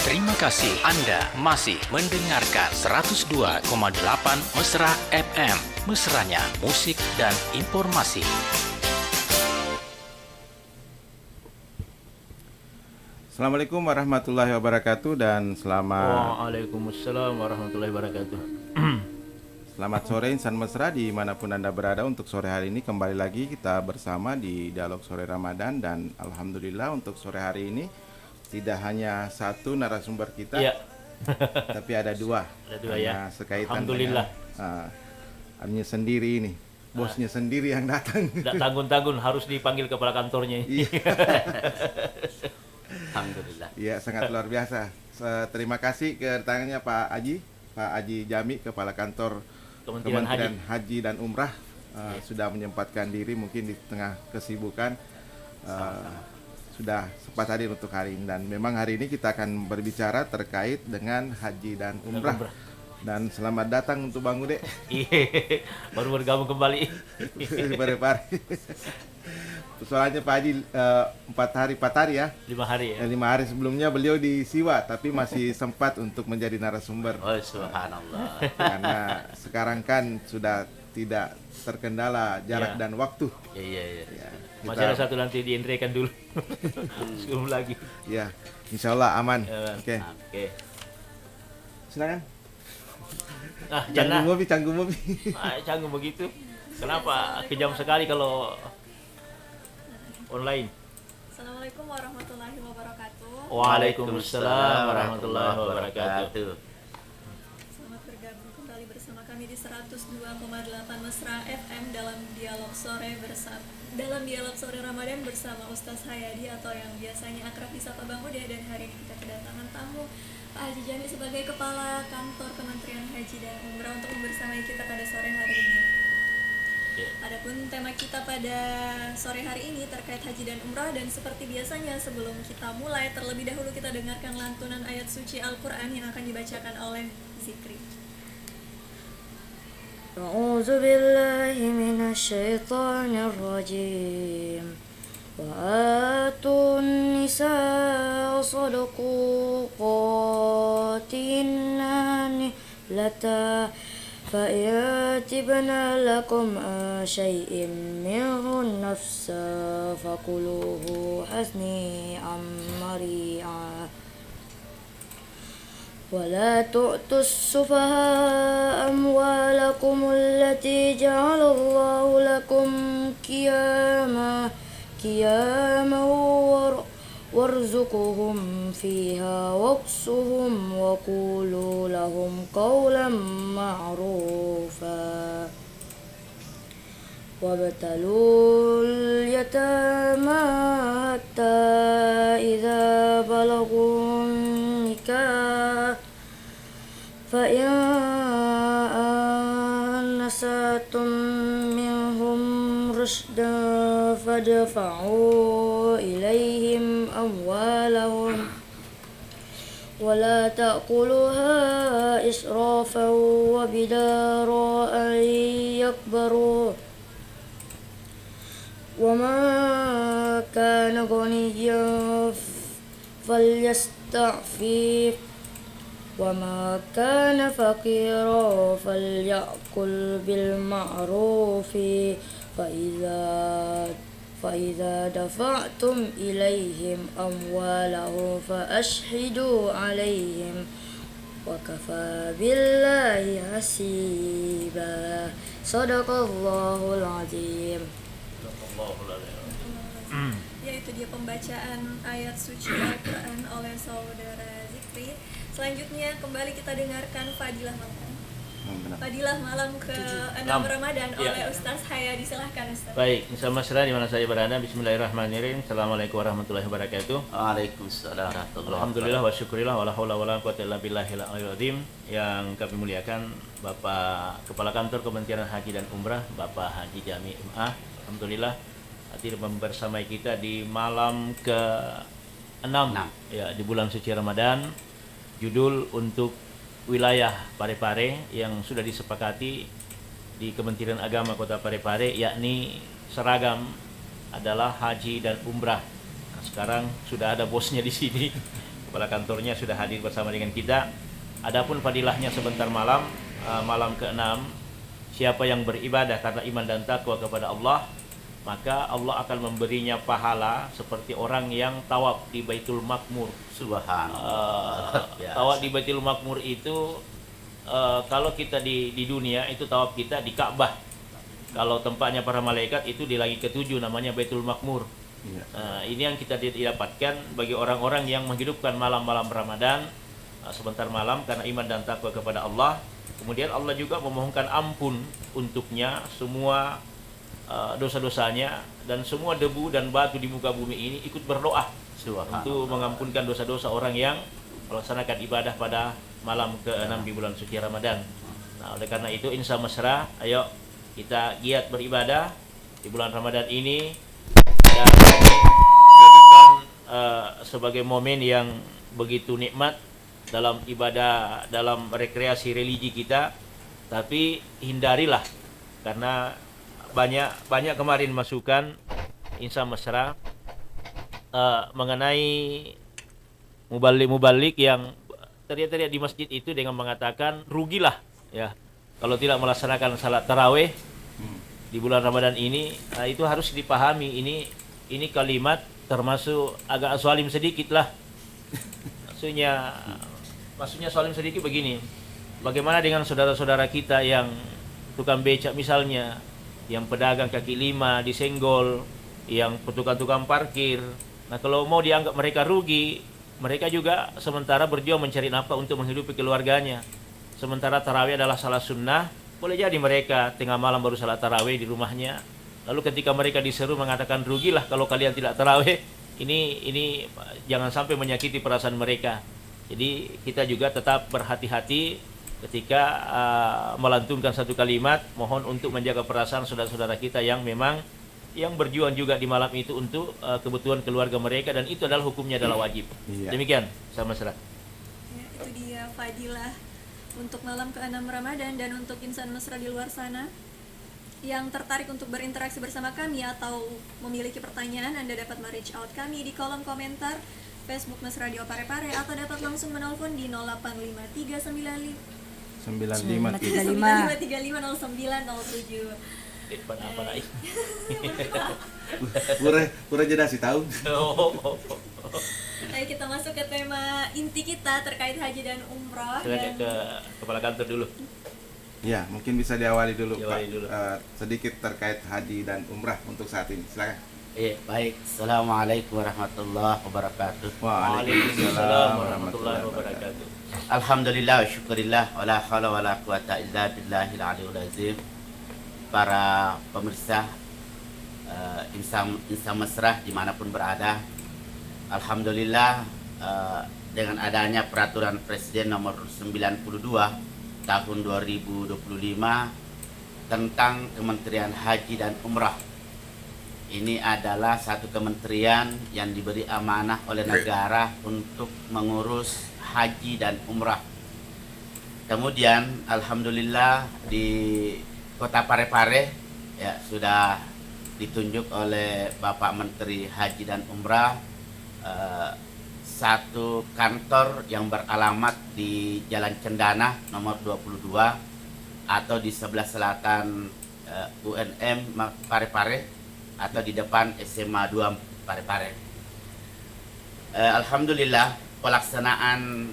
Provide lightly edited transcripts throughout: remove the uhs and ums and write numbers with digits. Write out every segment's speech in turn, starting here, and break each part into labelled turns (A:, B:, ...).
A: Terima kasih Anda masih mendengarkan 102,8 Mesra FM. Mesranya musik dan informasi.
B: Assalamualaikum warahmatullahi wabarakatuh dan
C: Waalaikumsalam warahmatullahi wabarakatuh.
B: selamat sore insan mesra dimanapun Anda berada. Untuk sore hari ini kembali lagi kita bersama di Dialog Sore Ramadan. Dan Alhamdulillah untuk sore hari ini tidak hanya satu narasumber kita,
C: Iya.
B: tapi ada dua.
C: Ada dua
B: Karena
C: ya.
B: sekaitan
C: Alhamdulillah.
B: dengan Anya sendiri ini, bosnya sendiri yang datang.
C: Tidak tanggung-tanggung harus dipanggil kepala kantornya.
B: Iya.
C: Alhamdulillah.
B: Iya, sangat luar biasa. Terima kasih kedatangannya Pak Haji Jami, Kepala Kantor Kementerian Haji dan Umrah, sudah menyempatkan diri mungkin di tengah kesibukan, sudah sempat hadir untuk hari ini. Dan memang hari ini kita akan berbicara terkait dengan haji dan umrah. Dan selamat datang untuk Bang Ude.
C: Iya, baru bergabung kembali.
B: Pare-pare. Soalnya Pak Haji 4 hari ya.
C: 5 hari ya.
B: 5 hari sebelumnya beliau di Siwa, tapi masih sempat untuk menjadi narasumber.
C: Oh, subhanallah.
B: Karena sekarang kan sudah tidak terkendala jarak
C: Ya.
B: dan waktu.
C: Iya.
B: Ya,
C: Masih ada satu nanti diintrikan dulu. Sebelum lagi.
B: Ya, insya Allah aman. Oke.
C: Oke.
B: Silakan.
C: Nah, jangan
B: Canggung mobi.
C: canggung begitu. Kenapa kejam sekali kalau online?
D: Assalamualaikum warahmatullahi wabarakatuh.
C: Waalaikumsalam warahmatullahi wabarakatuh.
D: Selamat bergabung kembali bersama kami di 102,8 Mesra FM dalam Dialog Sore Ramadan bersama Ustaz Hayadi atau yang biasanya akrab disapa Bang Ude. Dan hari ini kita kedatangan tamu Pak Haji Jami sebagai Kepala Kantor Kementerian Haji dan Umrah untuk membersamai kita pada sore hari ini. Adapun tema kita pada sore hari ini terkait haji dan umrah, dan seperti biasanya sebelum kita mulai terlebih dahulu kita dengarkan lantunan ayat suci Al-Quran yang akan dibacakan oleh Zikri.
E: أعوذ بالله من الشيطان الرجيم وآتوا النساء صدقاتهن نحلة فإن تبن لكم عن شيء منه نفسا فكلوه هنيئا مريئا ولا تؤتوا السفهاء أموالكم التي جعل الله لكم قياما وارزقهم فيها واكسوهم وقولوا لهم قولا معروفا وابتلوا اليتامى حتى إذا بلغوا النكاح فإن آنستم منهم رشدا فادفعوا إليهم أموالهم ولا تأكلوها إسرافا وبدارا أن يكبروا ومن كان غنيا فليستعفف وما كان فقيرا فليأكل بالمعروف فإذا دفعتم إليهم أموالهم فأشهدوا عليهم وكفى بالله حسيبا صدق الله العظيم.
D: Yaitu dia pembacaan ayat suci Al-Quran oleh saudara Zikri. Selanjutnya kembali kita dengarkan Fadilah Malam ke-6 Ramadan oleh Ustaz Hayadi. Silahkan Ustaz.
C: Baik, Insan Mesra di mana saya berada. Bismillahirrahmanirrahim. Assalamualaikum warahmatullahi wabarakatuh.
F: Waalaikumsalam warahmatullahi wabarakatuh.
C: Alhamdulillah wa syukurillah wa la haula wa la quwwata illa billahil aliyil azim. Yang kami muliakan Bapak Kepala Kantor Kementerian Haji dan Umrah, Bapak Haji Jami MA. Alhamdulillah hadir membersamai kita di malam ke-6 ya di bulan suci Ramadan. Judul untuk wilayah Parepare yang sudah disepakati di Kementerian Agama Kota Parepare, yakni seragam adalah haji dan umrah. Nah, sekarang sudah ada bosnya di sini, kepala kantornya sudah hadir bersama dengan kita. Adapun fadilahnya sebentar malam, malam ke-6, siapa yang beribadah karena iman dan takwa kepada Allah, maka Allah akan memberinya pahala seperti orang yang tawaf di Baitul Makmur.
F: Subhanallah.
C: Tawaf di Baitul Makmur itu kalau kita di dunia itu tawaf kita di Ka'bah. Kalau tempatnya para malaikat itu di langit ke-7 namanya Baitul Makmur.
B: Iya.
C: Ini yang kita didapatkan bagi orang-orang yang menghidupkan malam-malam Ramadan sebentar malam karena iman dan takwa kepada Allah. Kemudian Allah juga memohonkan ampun untuknya semua dosa-dosanya, dan semua debu dan batu di muka bumi ini ikut berdoa untuk mengampunkan dosa-dosa orang yang melaksanakan ibadah pada malam ke-6 di bulan suci Ramadan. Nah, oleh karena itu insya mesra, ayo kita giat beribadah di bulan Ramadan ini dan jadikan sebagai momen yang begitu nikmat dalam ibadah, dalam rekreasi religi kita. Tapi hindarilah, karena banyak kemarin masukan insya mesra mengenai mubalik yang teriak-teriak di masjid itu dengan mengatakan rugilah ya kalau tidak melaksanakan salat tarawih di bulan Ramadan ini. Itu harus dipahami, ini kalimat termasuk agak zalim sedikit lah. Maksudnya zalim sedikit begini. Bagaimana dengan saudara-saudara kita yang tukang becak misalnya, yang pedagang kaki lima disenggol, yang tukang-tukang parkir. Nah, kalau mau dianggap mereka rugi, mereka juga sementara berjuang mencari nafkah untuk menghidupi keluarganya. Sementara tarawih adalah salat sunnah, boleh jadi mereka tengah malam baru salat tarawih di rumahnya. Lalu ketika mereka diseru mengatakan rugilah kalau kalian tidak tarawih, ini jangan sampai menyakiti perasaan mereka. Jadi kita juga tetap berhati-hati ketika melantunkan satu kalimat, mohon untuk menjaga perasaan saudara-saudara kita yang memang yang berjuang juga di malam itu untuk kebutuhan keluarga mereka, dan itu adalah hukumnya adalah wajib.
B: Iya.
C: Demikian sama serah.
D: Ya, itu dia fadilah untuk malam ke-6 Ramadan. Dan untuk insan mesra di luar sana yang tertarik untuk berinteraksi bersama kami atau memiliki pertanyaan, Anda dapat me-reach out kami di kolom komentar Facebook Mes Radio Parepare, atau dapat langsung menelpon di 085395350907.
C: Apa lagi?
B: Pura jeda sih tahu.
D: Ayo kita masuk ke tema inti kita terkait haji dan umroh.
C: Silakan ke kepala kantor dulu.
B: Ya, mungkin bisa diawali dulu,
C: Diawali
B: Pak.
C: dulu.
B: Sedikit terkait haji dan umrah untuk saat ini. Silakan.
F: Baik. Assalamualaikum warahmatullahi wabarakatuh.
C: Waalaikumsalam warahmatullahi wabarakatuh.
F: Alhamdulillah wa syukurillah wa la hawla wa la quwata illa billahil aliyul azim. Para pemirsa insan mesra dimanapun berada, alhamdulillah dengan adanya peraturan Presiden nomor 92 tahun 2025 tentang Kementerian Haji dan Umrah. Ini adalah satu kementerian yang diberi amanah oleh negara untuk mengurus haji dan umrah. Kemudian alhamdulillah di Kota Parepare ya sudah ditunjuk oleh Bapak Menteri Haji dan Umrah satu kantor yang beralamat di Jalan Cendana nomor 22 atau di sebelah selatan UNM Parepare atau di depan SMA 2 Parepare. Alhamdulillah pelaksanaan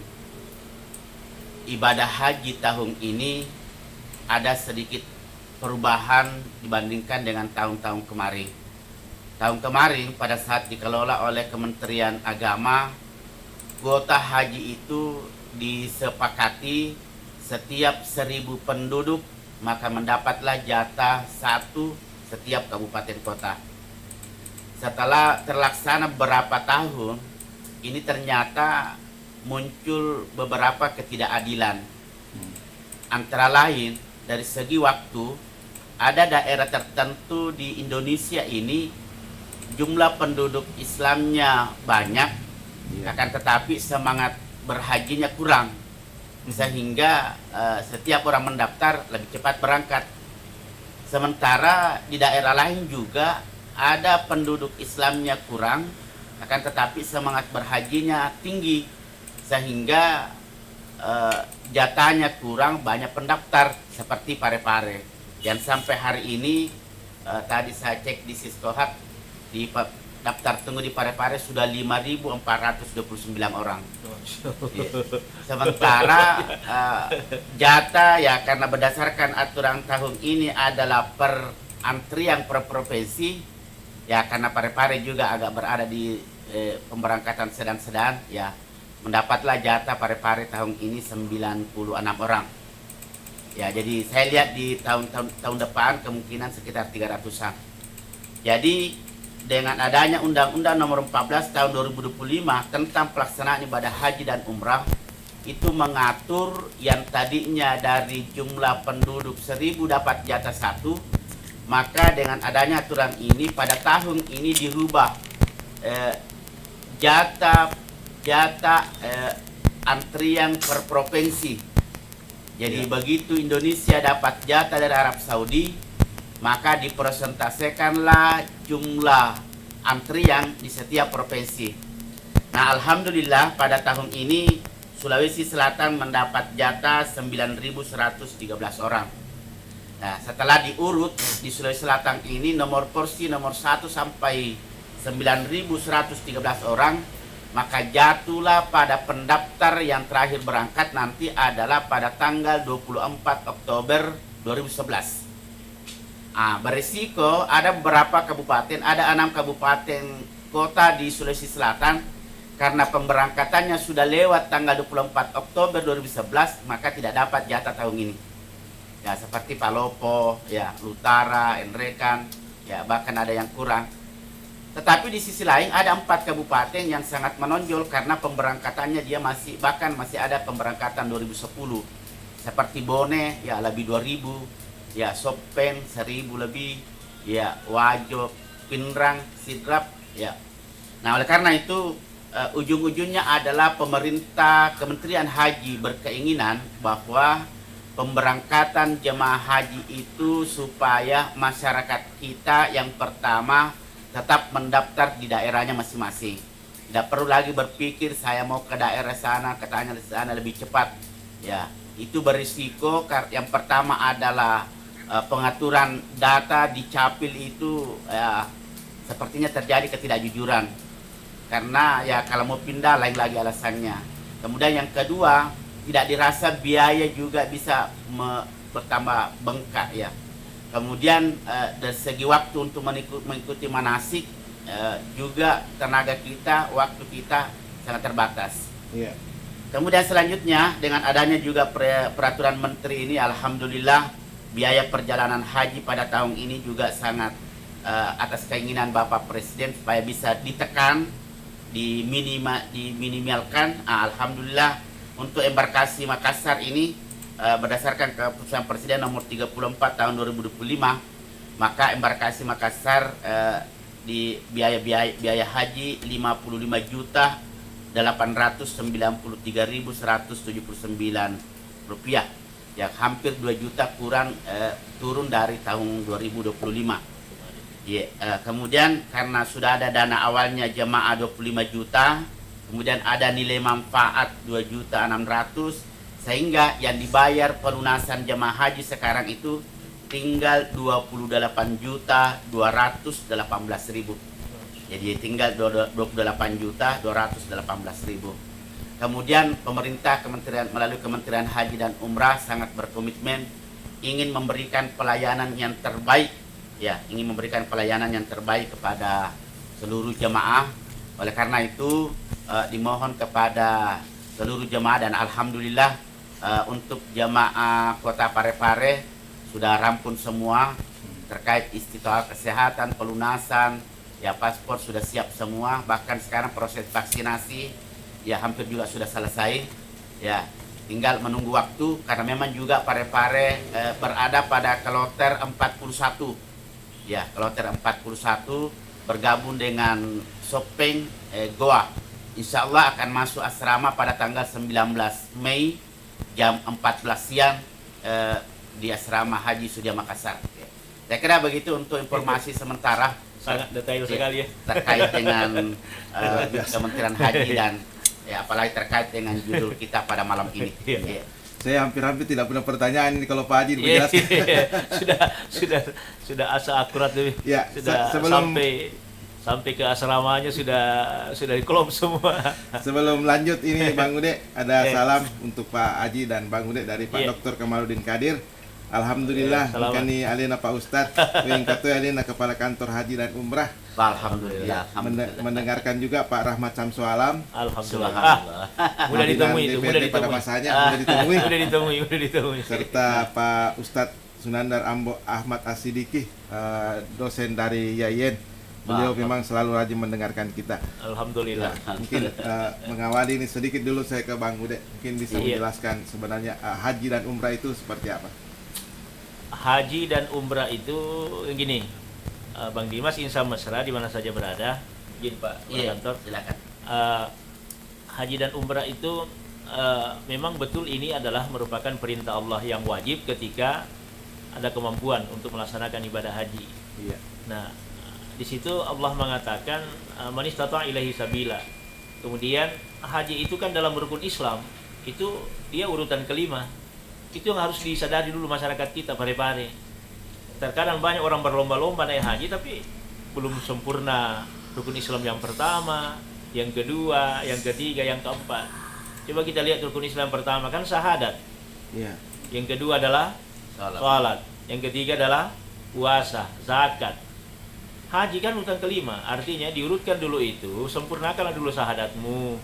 F: ibadah haji tahun ini ada sedikit perubahan dibandingkan dengan tahun-tahun kemarin. Tahun kemarin pada saat dikelola oleh Kementerian Agama, kuota haji itu disepakati setiap 1.000 penduduk maka mendapatlah jatah satu setiap kabupaten kota. Setelah terlaksana beberapa tahun, ini ternyata muncul beberapa ketidakadilan. Antara lain dari segi waktu, ada daerah tertentu di Indonesia ini jumlah penduduk Islamnya banyak, akan tetapi semangat berhajinya kurang, sehingga setiap orang mendaftar lebih cepat berangkat. Sementara di daerah lain juga ada penduduk Islamnya kurang, akan tetapi semangat berhajinya tinggi, sehingga jatahnya kurang, banyak pendaftar seperti Parepare. Dan sampai hari ini tadi saya cek di Siskohat, di daftar tunggu di Parepare sudah 5.429 orang. Ya. Sementara jatah ya karena berdasarkan aturan tahun ini adalah per antrian per provinsi, ya karena Parepare juga agak berada di pemberangkatan sedang-sedang, ya mendapatlah jatah Parepare tahun ini 96 orang. Ya, jadi saya lihat di tahun depan kemungkinan sekitar 300-an. Jadi dengan adanya Undang-Undang Nomor 14 Tahun 2025 tentang pelaksanaan ibadah haji dan umrah, itu mengatur yang tadinya dari jumlah penduduk 1.000 dapat jatah 1, maka dengan adanya aturan ini pada tahun ini dirubah jatah antrian per provinsi. Jadi begitu Indonesia dapat jatah dari Arab Saudi, maka dipresentasekanlah jumlah antrian di setiap provinsi. Nah, alhamdulillah pada tahun ini Sulawesi Selatan mendapat jatah 9.113 orang. Nah, setelah diurut di Sulawesi Selatan ini porsi nomor 1 sampai 9.113 orang, maka jatuhlah pada pendaftar yang terakhir berangkat nanti adalah pada tanggal 24 Oktober 2011. Berisiko ada beberapa kabupaten, ada 6 kabupaten kota di Sulawesi Selatan, karena pemberangkatannya sudah lewat tanggal 24 Oktober 2011, maka tidak dapat jatah tahun ini. Ya, seperti Palopo, ya, Lutara, Enrekan, ya, bahkan ada yang kurang. Tetapi di sisi lain ada 4 kabupaten yang sangat menonjol karena pemberangkatannya dia masih ada pemberangkatan 2010. Seperti Bone, ya lebih 2.000. Ya, Sopen 1.000 lebih, ya Wajo, Pinrang, Sidrap, ya. Nah, oleh karena itu ujung-ujungnya adalah pemerintah Kementerian Haji berkeinginan bahwa pemberangkatan jemaah haji itu supaya masyarakat kita yang pertama tetap mendaftar di daerahnya masing-masing. Tidak perlu lagi berpikir saya mau ke daerah sana, katanya di sana lebih cepat. Ya, itu berisiko. Yang pertama adalah pengaturan data di Capil itu sepertinya terjadi ketidakjujuran, karena ya kalau mau pindah lain lagi alasannya. Kemudian yang kedua, tidak dirasa biaya juga bisa bertambah bengkak, ya. Kemudian dari segi waktu untuk mengikuti manasik, juga tenaga kita, waktu kita sangat terbatas.
B: Iya.
F: Kemudian selanjutnya dengan adanya juga peraturan menteri ini, alhamdulillah biaya perjalanan haji pada tahun ini juga sangat atas keinginan Bapak Presiden supaya bisa ditekan, diminimalkan. Alhamdulillah untuk embarkasi Makassar ini berdasarkan keputusan Presiden nomor 34 tahun 2025, maka embarkasi Makassar di biaya haji 55.893.179 rupiah. Ya, hampir 2 juta kurang, turun dari tahun 2025. Ya, kemudian karena sudah ada dana awalnya jemaah 25 juta, kemudian ada nilai manfaat 2.600.000, sehingga yang dibayar pelunasan jemaah haji sekarang itu tinggal 28.218.000. Jadi tinggal 28.218.000. Kemudian pemerintah melalui Kementerian Haji dan Umrah sangat berkomitmen ingin memberikan pelayanan yang terbaik, ya, ingin memberikan pelayanan yang terbaik kepada seluruh jemaah. Oleh karena itu dimohon kepada seluruh jemaah, dan alhamdulillah untuk jemaah Kota Parepare sudah rampung semua terkait istiqlal kesehatan, pelunasan, ya paspor sudah siap semua, bahkan sekarang proses vaksinasi ya hampir juga sudah selesai. Ya, tinggal menunggu waktu karena memang juga Parepare berada pada kloter 41. Ya, kloter 41 bergabung dengan Sopeng Goa. Insya Allah akan masuk asrama pada tanggal 19 Mei jam 14 siang di asrama Haji Sudia Makassar. Saya kira begitu untuk informasi sementara.
C: Sangat detail sekali, ya.
F: Terkait dengan Kementerian Haji dan Ya, apalagi terkait dengan judul kita pada malam ini.
C: Iya.
F: Ya.
B: Saya hampir-hampir tidak punya pertanyaan ini kalau Pak Haji
C: Iya,
B: menjelaskan.
C: sudah asa akurat tuh.
B: Ya,
C: Sudah
B: sebelum
C: sampai ke asramanya sudah klop semua.
B: sebelum lanjut ini Bang Ude ada
C: Eh.
B: salam untuk Pak Haji dan Bang Ude dari Pak
C: Iya.
B: Dr. Kamaludin Kadir. Alhamdulillah,
C: Selamat.
B: mungkin alina Pak Ustadz, katu alina Kepala Kantor Haji dan Umrah,
F: Alhamdulillah. Alhamdulillah.
B: mendengarkan juga Pak Rahmat Samsu Alam,
C: Alhamdulillah.
F: Subhanallah.
C: Mudah ditemui itu,
B: DPRD
C: mudah
B: pada
C: ditemui.
B: masanya, mudah ditemui.
C: Mudah ditemui.
B: Serta Pak Ustadz Sunandar Ambo Ahmad Asidiki, dosen dari Yayen. Beliau memang selalu rajin mendengarkan kita.
C: Alhamdulillah.
B: Mungkin mengawali ini sedikit dulu saya ke Bang Ude, mungkin bisa
C: Iya.
B: menjelaskan sebenarnya haji dan umrah itu seperti apa?
C: Haji dan umrah itu gini, Bang Dimas Insan Mesra di mana saja berada, izin Pak
F: Iya,
C: Kantor.
F: silakan.
C: Haji dan umrah itu memang betul ini adalah merupakan perintah Allah yang wajib ketika ada kemampuan untuk melaksanakan ibadah haji.
B: Iya.
C: Nah, di situ Allah mengatakan man istata'a ilaihi sabila. Kemudian haji itu kan dalam rukun Islam, itu dia urutan kelima. Itu yang harus disadari dulu masyarakat kita pare-pare. Terkadang banyak orang berlomba-lomba naik haji tapi belum sempurna rukun Islam yang pertama, yang kedua, yang ketiga, yang keempat. Coba kita lihat rukun Islam pertama kan syahadat.
B: Iya.
C: Yang kedua adalah salat. Yang ketiga adalah puasa, zakat. Haji kan urutan kelima, artinya diurutkan dulu itu, sempurnakanlah dulu syahadatmu,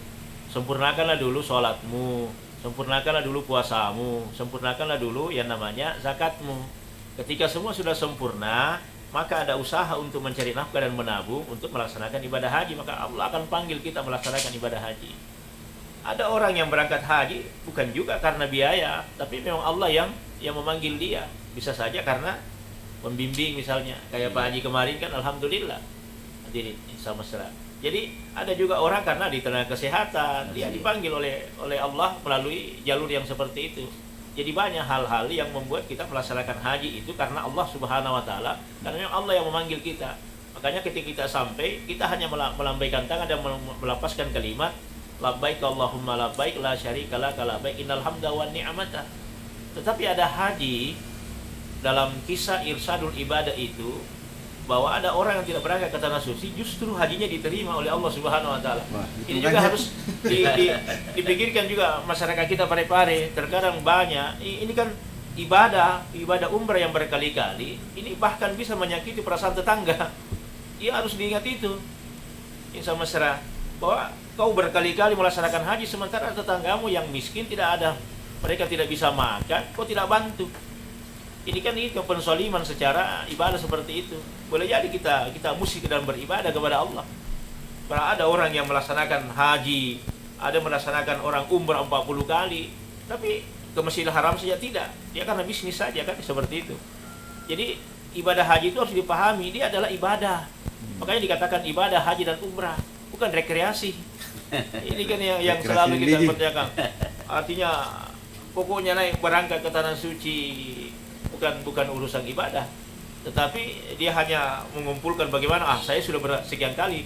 C: sempurnakanlah dulu sholatmu, sempurnakanlah dulu puasamu, sempurnakanlah dulu yang namanya zakatmu. Ketika semua sudah sempurna, maka ada usaha untuk mencari nafkah dan menabung untuk melaksanakan ibadah haji, maka Allah akan panggil kita melaksanakan ibadah haji. Ada orang yang berangkat haji bukan juga karena biaya, tapi memang Allah yang memanggil dia. Bisa saja karena membimbing misalnya, kayak Pak Haji kemarin kan alhamdulillah hadirin sama mesra. Jadi ada juga orang karena di tenaga kesehatan dia dipanggil oleh Allah melalui jalur yang seperti itu. Jadi banyak hal-hal yang membuat kita melaksanakan haji itu karena Allah Subhanahu wa taala, karena memang Allah yang memanggil kita. Makanya ketika kita sampai, kita hanya melambaikan tangan dan melapaskan kalimat labbaik Allahumma labbaik la syarika lak labbaik innal hamda wan ni'mata. Tetapi ada haji dalam kisah Irsadul Ibadah itu, bahwa ada orang yang tidak berangkat ke tanah suci justru hajinya diterima oleh Allah Subhanahu wa taala. Ini juga harus dipikirkan juga masyarakat kita pare-pare. Terkadang banyak ini kan ibadah umrah yang berkali-kali, ini bahkan bisa menyakiti perasaan tetangga. Ia harus diingat itu. Insan mesra bahwa kau berkali-kali melaksanakan haji sementara tetanggamu yang miskin tidak ada, mereka tidak bisa makan, kau tidak bantu. Ini kan kepensoliman secara ibadah seperti itu. Boleh jadi kita mesti dalam beribadah kepada Allah. Karena ada orang yang melaksanakan haji, ada melaksanakan orang umrah 40 kali, tapi ke Masjidil Haram saja tidak. Dia karena bisnis saja kan seperti itu. Jadi ibadah haji itu harus dipahami, dia adalah ibadah. Makanya dikatakan ibadah haji dan umrah, bukan rekreasi. Ini kan yang selalu kita percayakan. Artinya pokoknya naik berangkat ke tanah suci bukan urusan ibadah, tetapi dia hanya mengumpulkan bagaimana saya sudah sekian kali,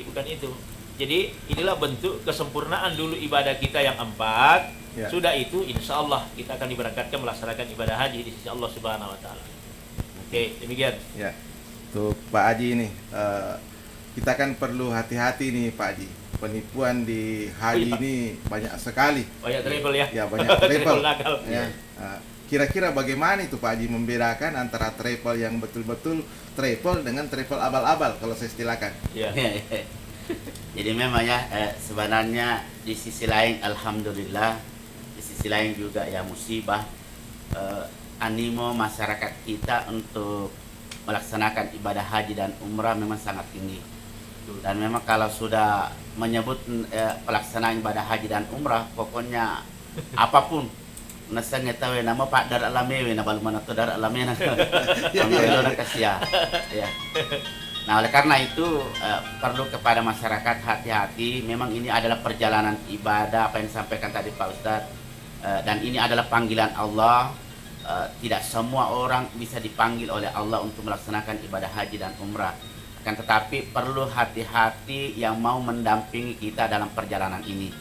C: bukan itu. Jadi inilah bentuk kesempurnaan dulu ibadah kita yang 4. Ya. Sudah itu insya Allah kita akan diberangkatkan melaksanakan ibadah haji di sisi Allah Subhanahu wa taala. Oke, demikian.
B: Ya. Untuk Pak Haji ini kita kan perlu hati-hati nih Pak Haji. Penipuan di haji ini banyak sekali.
C: Banyak travel ya.
B: Ya, banyak travel.
C: Ya.
B: Kira-kira bagaimana itu Pak Haji membedakan antara travel yang betul-betul travel dengan travel abal-abal kalau saya istilahkan?
C: Ya.
F: Jadi memang ya sebenarnya di sisi lain alhamdulillah, di sisi lain juga ya musibah, animo masyarakat kita untuk melaksanakan ibadah haji dan umrah memang sangat tinggi. Dan memang kalau sudah menyebut pelaksanaan ibadah haji dan umrah, pokoknya apapun nasanya tahu nama Pak Dar Alamewe na balmana to Dar Alamena yang kasih ya. Nah oleh karena itu perlu kepada masyarakat hati-hati. Memang ini adalah perjalanan ibadah apa yang disampaikan tadi Pak Ustadz, dan ini adalah panggilan Allah. Tidak semua orang bisa dipanggil oleh Allah untuk melaksanakan ibadah haji dan umrah. Kan tetapi perlu hati-hati yang mau mendampingi kita dalam perjalanan ini.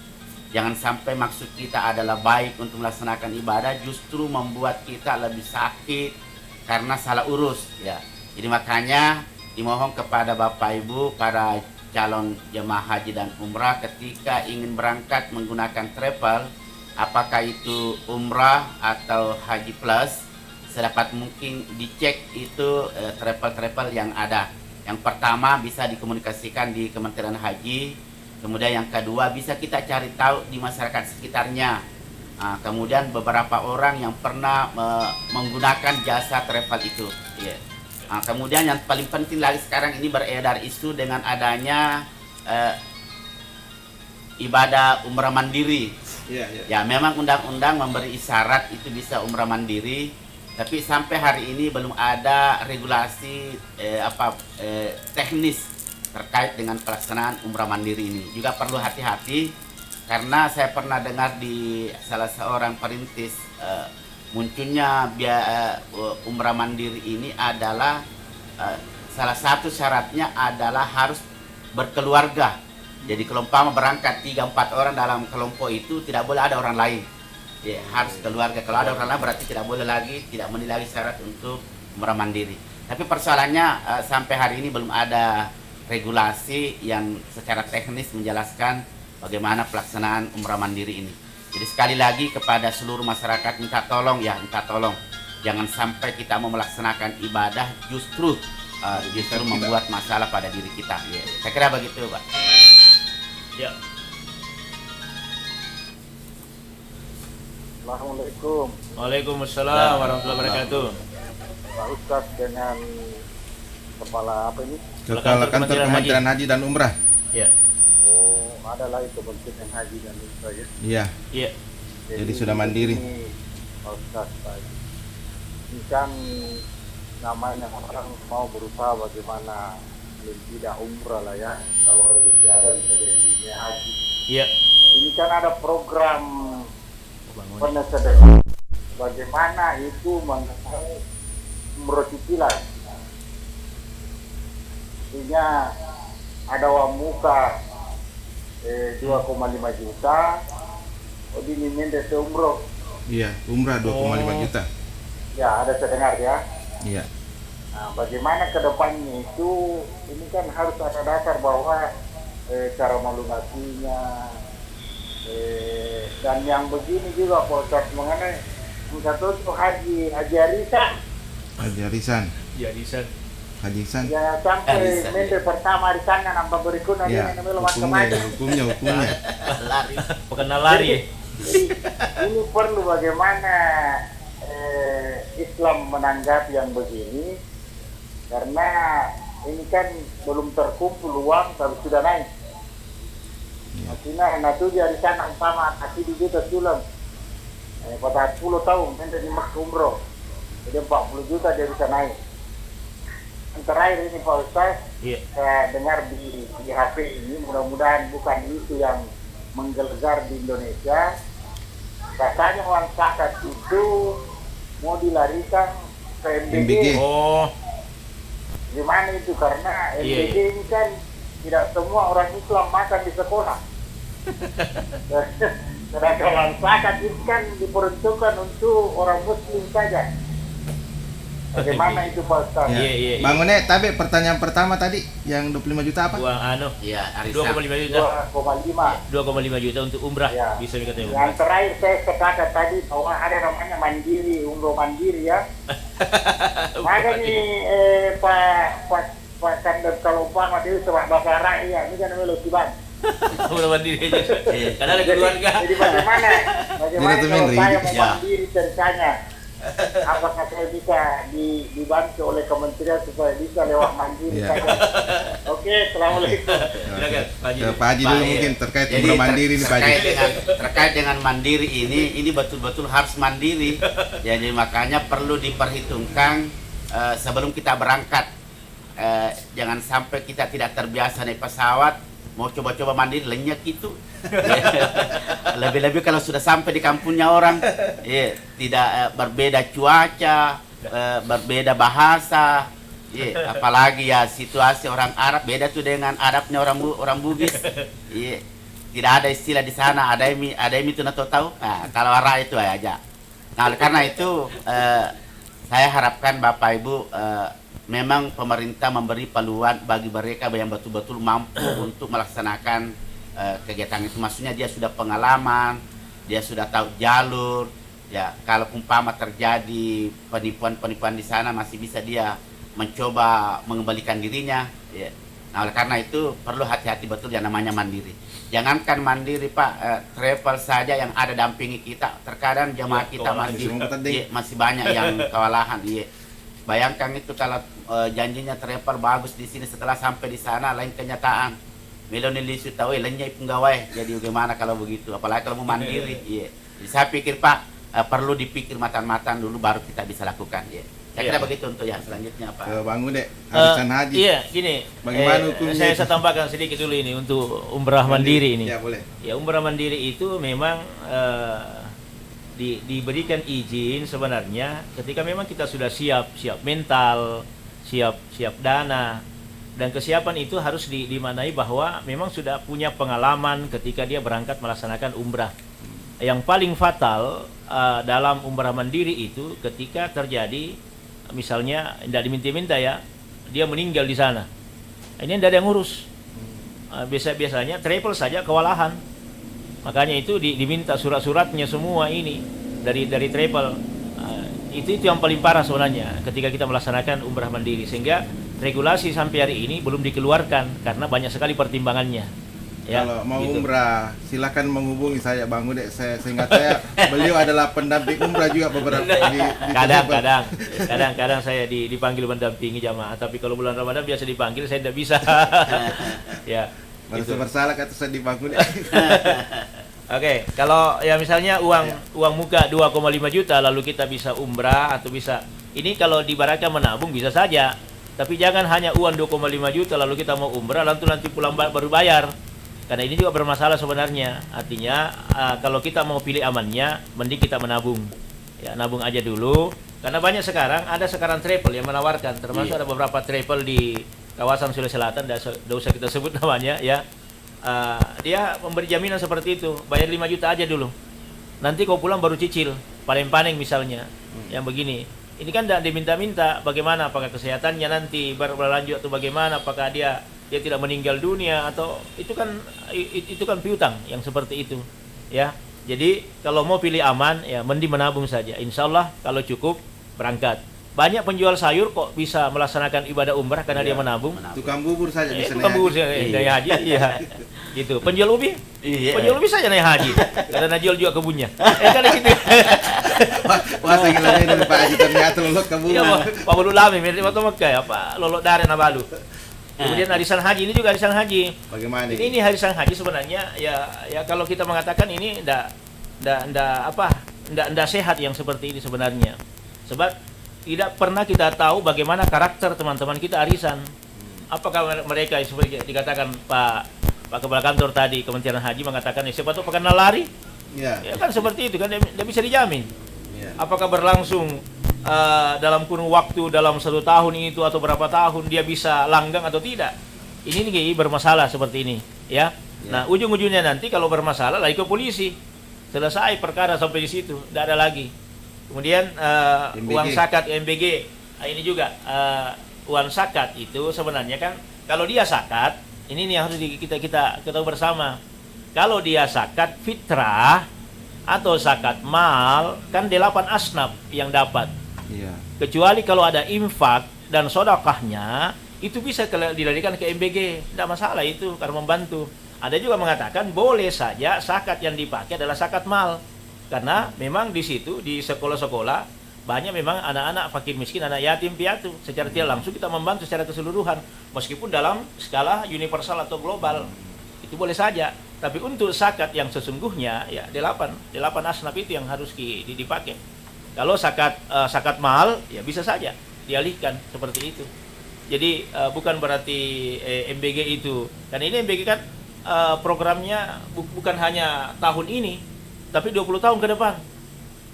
F: Jangan sampai maksud kita adalah baik untuk melaksanakan ibadah, justru membuat kita lebih sakit karena salah urus ya. Jadi makanya dimohon kepada Bapak Ibu para calon jemaah haji dan umrah ketika ingin berangkat menggunakan travel, apakah itu umrah atau haji plus, sedapat mungkin dicek itu travel-travel yang ada. Yang pertama bisa dikomunikasikan di Kementerian Haji, kemudian yang kedua bisa kita cari tahu di masyarakat sekitarnya. Kemudian beberapa orang yang pernah menggunakan jasa travel itu. Yeah. Kemudian yang paling penting lagi sekarang ini beredar isu dengan adanya ibadah umrah mandiri. Ya memang undang-undang memberi isyarat itu bisa umrah mandiri, tapi sampai hari ini belum ada regulasi teknis terkait dengan pelaksanaan umrah mandiri ini. Juga perlu hati-hati karena saya pernah dengar di salah seorang perintis munculnya umrah mandiri ini adalah salah satu syaratnya adalah harus berkeluarga. Jadi kalau umpama berangkat 3-4 orang dalam kelompok itu tidak boleh ada orang lain. Ya, harus keluarga. Kalau ada orang lain berarti tidak boleh lagi, tidak memenuhi lagi syarat untuk umrah mandiri. Tapi persoalannya sampai hari ini belum ada regulasi yang secara teknis menjelaskan bagaimana pelaksanaan umrah mandiri ini. Jadi sekali lagi kepada seluruh masyarakat minta tolong jangan sampai kita mau melaksanakan ibadah justru membuat masalah pada diri kita. Ya, saya kira begitu, Pak.
C: Ya.
G: Assalamualaikum.
C: Waalaikumsalam warahmatullahi wabarakatuh.
G: Pak Ustaz dengan kepala apa ini?
B: Kepala Kantor Kementerian Haji dan Umrah.
C: Ya.
G: Oh, adalah itu Kementerian Haji dan Umrah ya.
B: Iya.
C: Iya.
B: Jadi sudah mandiri.
G: Ini Pak Ustaz, ini kan namanya orang mau berusaha bagaimana tidak umrah lah ya. Kalau rezeki ada bisa jadi haji.
C: Iya.
G: Ini kan ada program penyederhanaan bagaimana itu mengenai umroh cicilan. Artinya ada uang muka 2,5 juta, diminta ke umroh.
B: Iya, umrah 2,5 juta.
G: Ya, ada saya dengar ya.
B: Iya.
G: Nah, bagaimana ke depannya itu, ini kan harus ada dasar bahwa cara melunasinya, dan yang begini juga proses mengenai satu itu haji arisan.
B: Haji arisan.
C: Ya, Disan.
B: Haji arisan.
G: Ya sampai mende pertama arisannya nambah berikutnya
B: Ya,
G: ini namanya macam-macam.
B: hukumnya.
F: Lari.
C: Bukan lari.
G: Ini perlu bagaimana Islam menanggapi yang begini, karena ini kan belum terkumpul uang tapi sudah naik. Artinya nah tujuh hari sana umpama kasih di juta sulam pada 10 tahun menjadi Mekah umroh, jadi 40 juta dia bisa naik. Yang terakhir ini Pak Ustaz, saya dengar di HP ini, mudah-mudahan bukan isu yang menggelegar di Indonesia. Katanya uang zakat itu mau dilarikan ke MBG.
C: Oh.
G: Gimana itu? Karena MBG ini kan tidak semua orang Islam makan di sekolah. Sedangkan uang zakat itu kan diperuntukkan untuk orang Muslim saja. Bagaimana itu Pak Ustaz?
C: Iya.
B: Bang Une, tapi pertanyaan pertama tadi yang 25 juta apa?
C: Uang
F: Iya, arisan.
C: 2,5 juta.
G: 2,5.
C: 2,5 juta untuk umrah.
G: Ya.
C: Bisa dikatakan.
G: Yang terakhir saya sepakat tadi bahwa ada namanya mandiri, umroh mandiri ya. Maka nih Pak Kandar kalau umpama dia sebab bahasa rakyat ini kan namanya Lutiban.
C: Umrah mandiri aja. Karena ada keluarga.
G: Jadi bagaimana kalau saya mau
F: Ya.
G: mandiri ceritanya? Apakah saya bisa dibantu oleh kementerian supaya bisa lewat mandiri
B: Ya.
G: saja? Oke, assalamualaikum.
C: Silakan, Pak Haji.
B: Ke Pak Haji dulu mungkin terkait
F: Jadi
B: umrah mandiri nih Pak Haji.
F: terkait dengan mandiri ini betul-betul harus mandiri. Jadi makanya perlu diperhitungkan sebelum kita berangkat. Jangan sampai kita tidak terbiasa naik pesawat, mau coba-coba mandiri lenyek itu. Lebih-lebih kalau sudah sampai di kampungnya orang, tidak berbeda cuaca, berbeda bahasa, Iya, apalagi ya situasi orang Arab beda tuh dengan Arabnya orang Bugis. Iya. Tidak ada istilah di sana, ada yang itu tahu. Nah, kalau arah itu aja. Nah, oleh karena itu saya harapkan Bapak Ibu memang pemerintah memberi peluang bagi mereka yang betul-betul mampu untuk melaksanakan kegiatan itu. Maksudnya dia sudah pengalaman, dia sudah tahu jalur. Ya, kalau umpama terjadi penipuan di sana masih bisa dia mencoba mengembalikan dirinya. Ya. Nah, oleh karena itu perlu hati-hati betul yang namanya mandiri. Jangankan mandiri Pak, travel saja yang ada dampingi kita. Terkadang jemaah kita masih banyak yang kewalahan. Iya. Bayangkan itu kalau janjinya travel bagus di sini, setelah sampai di sana lain kenyataan. Meloni lisu tahu lainnya penggawai. Jadi bagaimana kalau begitu? Apalagi kalau mau mandiri. Iya. Jadi saya pikir Pak perlu dipikir matang-matang dulu baru kita bisa lakukan. Iya. Saya kira begitu untuk yang selanjutnya Pak.
B: Bang Ude, arisan haji.
F: Iya, gini.
B: Bagaimana hukumnya?
C: Saya tambahkan sedikit dulu ini untuk umrah mandiri ini.
B: Ya, boleh.
C: Ya, umrah mandiri itu memang diberikan izin sebenarnya ketika memang kita sudah siap mental, siap dana, dan kesiapan itu harus dimaknai bahwa memang sudah punya pengalaman ketika dia berangkat melaksanakan umrah. Yang paling fatal dalam umrah mandiri itu ketika terjadi misalnya tidak diminta-minta ya, dia meninggal di sana. Ini tidak ada yang ngurus. Biasanya travel saja kewalahan. Makanya itu diminta surat-suratnya semua ini dari travel. Itu yang paling parah sebenarnya ketika kita melaksanakan umrah mandiri, sehingga regulasi sampai hari ini belum dikeluarkan karena banyak sekali pertimbangannya. Ya,
B: kalau mau
C: gitu.
B: umrah silakan menghubungi saya Bang Ude. Seingat saya beliau adalah pendamping umrah juga beberapa di kadang
C: saya dipanggil mendampingi jamaah, tapi kalau bulan Ramadan biasa dipanggil, saya tidak bisa. Ya,
B: merasa bersalah kata saya di Bang Ude.
C: Oke, kalau ya misalnya uang muka 2,5 juta lalu kita bisa umrah atau bisa ini, kalau diibaratkan menabung bisa saja, tapi jangan hanya uang 2,5 juta lalu kita mau umrah nanti pulang baru bayar. Karena ini juga bermasalah sebenarnya. Artinya kalau kita mau pilih amannya, mending kita menabung. Ya, nabung aja dulu. Karena banyak sekarang travel yang menawarkan, termasuk ada beberapa travel di kawasan Sulawesi Selatan, tidak usah kita sebut namanya ya. Dia memberi jaminan seperti itu, bayar 5 juta aja dulu. Nanti kau pulang baru cicil, paling-paling misalnya. Yang begini. Ini kan tidak diminta-minta bagaimana, apakah kesehatannya nanti berlanjut atau bagaimana, apakah dia tidak meninggal dunia atau itu kan piutang yang seperti itu ya. Jadi kalau mau pilih aman ya mending menabung saja. Insya Allah kalau cukup berangkat. Banyak penjual sayur kok bisa melaksanakan ibadah umrah karena dia menabung.
B: Tukang bubur saja bisa
C: tukang bubur naik haji. Iya. Gitu. Penjual ubi? Penjual ubi saja naik haji. Karena jual juga kebunnya. Kan gitu.
B: Wah, saya gila ini Pak Haji ternyata lolot kebun.
C: Iya, Pak Bulu Lami mirip waktu Mekah ya, Pak Lolot Daren Abalu. Kemudian arisan haji ini juga arisan haji.
B: Bagaimana
C: ini arisan haji sebenarnya ya kalau kita mengatakan ini ndak sehat yang seperti ini sebenarnya. Sebab tidak pernah kita tahu bagaimana karakter teman-teman kita arisan. Apakah mereka seperti dikatakan Pak Kepala Kantor tadi Kementerian Haji mengatakan siapa tahu pekan lari? Ya kan seperti itu kan tidak bisa dijamin. Apakah berlangsung dalam kurun waktu dalam 1 tahun itu atau berapa tahun dia bisa langgang atau tidak? Ini nih bermasalah seperti ini ya. Nah ujung-ujungnya nanti kalau bermasalah lagi ke polisi, selesai perkara sampai di situ, tidak ada lagi. Kemudian uang zakat MBG ini juga uang zakat itu sebenarnya kan kalau dia zakat ini nih harus kita tahu bersama. Kalau dia zakat fitrah atau zakat mal kan 8 asnaf yang dapat. Kecuali kalau ada infak dan sedekahnya itu bisa dilarikan ke MBG, tidak masalah itu karena membantu. Ada juga mengatakan boleh saja zakat yang dipakai adalah zakat mal, karena memang di situ di sekolah-sekolah banyak memang anak-anak fakir miskin, anak yatim piatu. Secara tidak langsung kita membantu secara keseluruhan, meskipun dalam skala universal atau global itu boleh saja. Tapi untuk zakat yang sesungguhnya ya 8 asnaf itu yang harus dipakai. Kalau zakat mal ya bisa saja dialihkan seperti itu. Jadi bukan berarti MBG itu, karena ini MBG kan programnya bukan hanya tahun ini, tapi 20 tahun ke depan.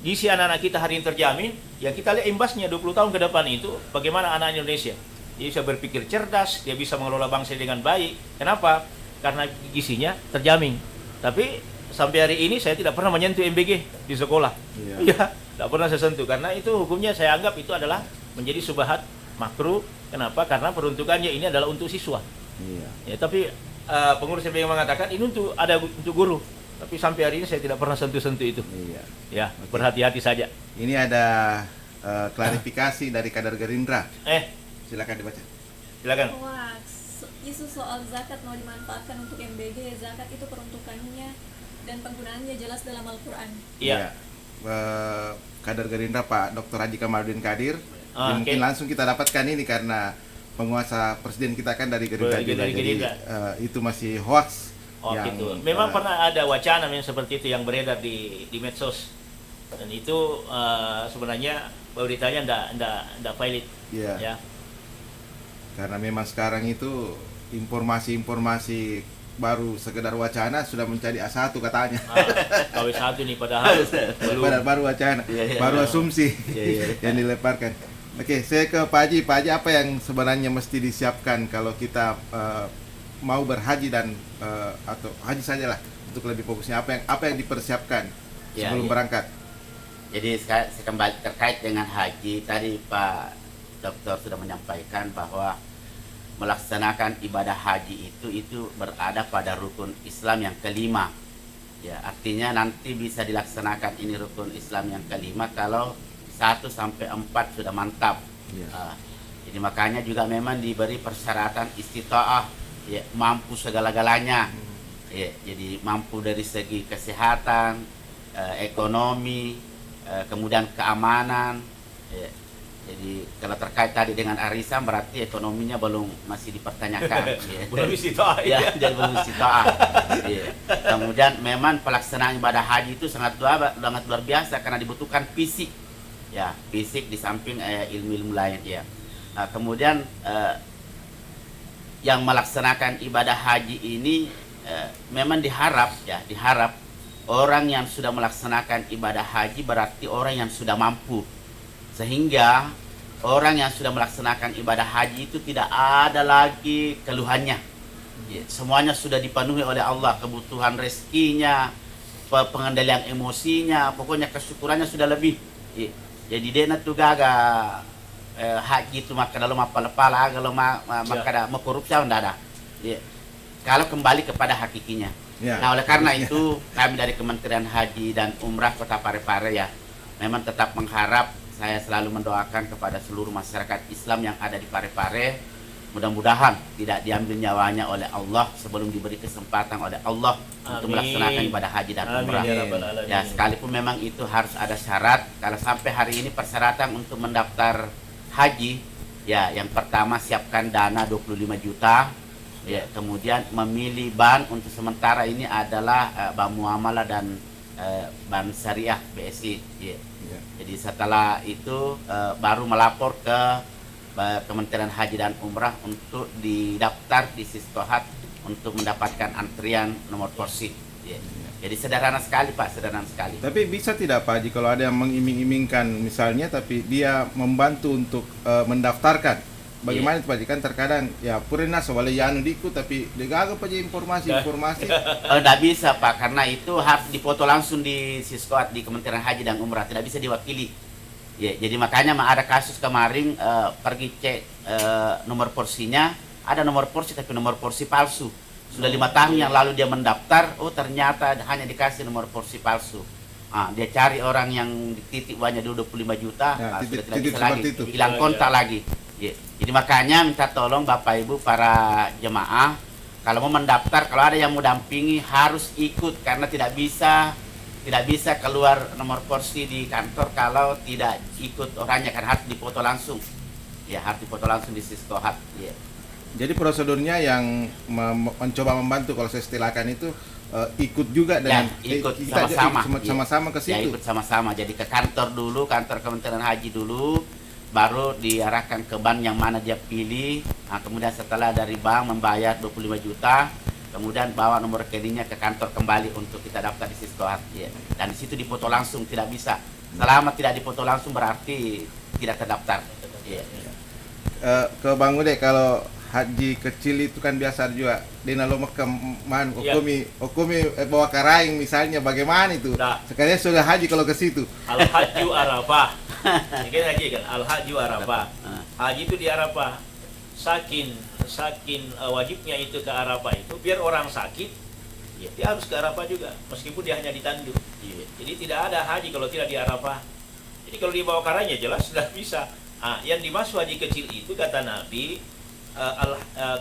C: Gizi anak-anak kita hari ini terjamin, ya kita lihat imbasnya 20 tahun ke depan itu bagaimana anak Indonesia. dia bisa berpikir cerdas, dia bisa mengelola bangsa dengan baik. Kenapa? Karena gizinya terjamin. Tapi sampai hari ini saya tidak pernah menyentuh MBG di sekolah. Iya, tidak pernah saya sentuh karena itu hukumnya saya anggap itu adalah menjadi subhat makruh. Kenapa? Karena peruntukannya ini adalah untuk siswa.
B: Iya.
C: Ya, tapi pengurus MBG mengatakan ini untuk guru. Tapi sampai hari ini saya tidak pernah sentuh-sentuh itu.
B: Iya.
C: Ya, berhati-hati saja.
B: Ini ada klarifikasi dari kader Gerindra. Silakan dibaca.
C: Silakan.
D: Wah, isu soal zakat mau dimanfaatkan untuk MBG, zakat itu peruntukannya dan penggunaannya jelas dalam Al-Quran.
C: Iya.
B: Kader Gerindra Pak Dr. Haji Kamaludin Kadir. Mungkin langsung kita dapatkan ini karena penguasa presiden kita kan dari Gerindra juga. Jadi itu masih hoax.
C: Gitu. Memang pernah ada wacana yang seperti itu yang beredar di medsos. Dan itu sebenarnya beritanya enggak valid.
B: Iya.
C: Ya. Karena
B: memang sekarang itu informasi baru sekedar wacana sudah menjadi A1 katanya.
C: KW1 nih padahal belum.
B: Baru wacana, baru asumsi yang dilemparkan. Oke, saya ke Pak Haji. Pak Haji, apa yang sebenarnya mesti disiapkan kalau kita mau berhaji dan atau haji sajalah untuk lebih fokusnya, apa yang dipersiapkan sebelum berangkat?
F: Jadi saya kembali terkait dengan haji, tadi Pak Dokter sudah menyampaikan bahwa melaksanakan ibadah haji itu berada pada rukun Islam yang kelima. Ya, artinya nanti bisa dilaksanakan ini rukun Islam yang kelima kalau 1 sampai 4 sudah mantap. Jadi makanya juga memang diberi persyaratan istita'ah, ya, mampu segala-galanya. Ya, jadi mampu dari segi kesehatan, ekonomi, kemudian keamanan. Ya. Jadi kalau terkait tadi dengan arisan berarti ekonominya masih dipertanyakan.
C: Belum istita'ah.
F: Ya, jadi belum istita'ah. Ya. Kemudian memang pelaksanaan ibadah haji itu sangat luar biasa karena dibutuhkan fisik. Ya, fisik di samping ilmu-ilmu lain ya. Nah, kemudian yang melaksanakan ibadah haji ini memang diharap orang yang sudah melaksanakan ibadah haji berarti orang yang sudah mampu. Sehingga orang yang sudah melaksanakan ibadah haji itu tidak ada lagi keluhannya. Ya, semuanya sudah dipenuhi oleh Allah, kebutuhan rezekinya, pengendalian emosinya, pokoknya kesyukurannya sudah lebih. Ya, jadi dia tu gaga haji itu maka dalam pala kalau maka ada mau korupsi enggak ada. Ya, kalau kembali kepada hakikinya.
B: Ya.
F: Nah, oleh karena itu kami dari Kementerian Haji dan Umrah Kota Parepare ya memang tetap mengharap, saya selalu mendoakan kepada seluruh masyarakat Islam yang ada di Parepare, mudah-mudahan tidak diambil nyawanya oleh Allah sebelum diberi kesempatan oleh Allah untuk melaksanakan ibadah haji dan umrah. Ya, sekalipun memang itu harus ada syarat. Kalau sampai hari ini persyaratan untuk mendaftar haji, ya yang pertama siapkan dana 25 juta. Ya, kemudian memilih ban untuk sementara ini adalah bank muamalah dan bank syariah BSI. Ya. Jadi setelah itu baru melapor ke Kementerian Haji dan Umrah untuk didaftar di Siskohat untuk mendapatkan antrian nomor porsi. Ya. Jadi sederhana sekali Pak, sederhana sekali.
B: Tapi bisa tidak Pak Haji kalau ada yang mengiming-imingkan misalnya tapi dia membantu untuk mendaftarkan? Bagaimana itu Pak Haji? Kan terkadang ya purina soalnya yanu diikut tapi digagal Pak Haji informasi.
F: Tidak bisa Pak, karena itu harus dipoto langsung di Siskohat di Kementerian Haji dan Umrah, tidak bisa diwakili. Ya, jadi makanya ada kasus kemarin pergi cek nomor porsinya, ada nomor porsi tapi nomor porsi palsu. Sudah 5 tahun yang lalu dia mendaftar, ternyata hanya dikasih nomor porsi palsu. Dia cari orang yang titik uangnya dulu 25 juta, sudah tidak bisa lagi, hilang kontak lagi. Ya. Jadi makanya minta tolong Bapak Ibu para jemaah, kalau mau mendaftar, kalau ada yang mau dampingi harus ikut karena tidak bisa keluar nomor porsi di kantor kalau tidak ikut orangnya, kan harus dipoto langsung. Ya, harus dipoto langsung di Siskohat. Ya.
B: Jadi prosedurnya yang mencoba membantu kalau saya istilahkan itu ikut juga dengan
F: ikut
B: sama-sama ke situ.
F: Ya, ikut sama-sama. Jadi ke kantor dulu, kantor Kementerian Haji dulu, baru diarahkan ke bank yang mana dia pilih. Nah, kemudian setelah dari bank membayar 25 juta, kemudian bawa nomor rekeningnya ke kantor kembali untuk kita daftar di Siskohat. Ya. Dan di situ dipoto langsung, tidak bisa. Selama tidak dipoto langsung berarti tidak terdaftar. Ya.
B: ke Bang Ude, kalau haji kecil itu kan biasa juga di nalo man okumi bawa karaing misalnya, bagaimana itu?
C: Nah.
B: Sekalian sudah haji kalau ke situ.
C: Al-Hajju Arafah. Ini haji kan, Al-Hajju Arafah. Haji itu di Arafah. Saking wajibnya itu ke Arafah itu biar orang sakit, ya dia harus ke Arafah juga meskipun dia hanya ditandu. Jadi tidak ada haji kalau tidak di Arafah. Jadi kalau dibawa karanya jelas sudah bisa. Yang dimaksud haji kecil itu kata Nabi,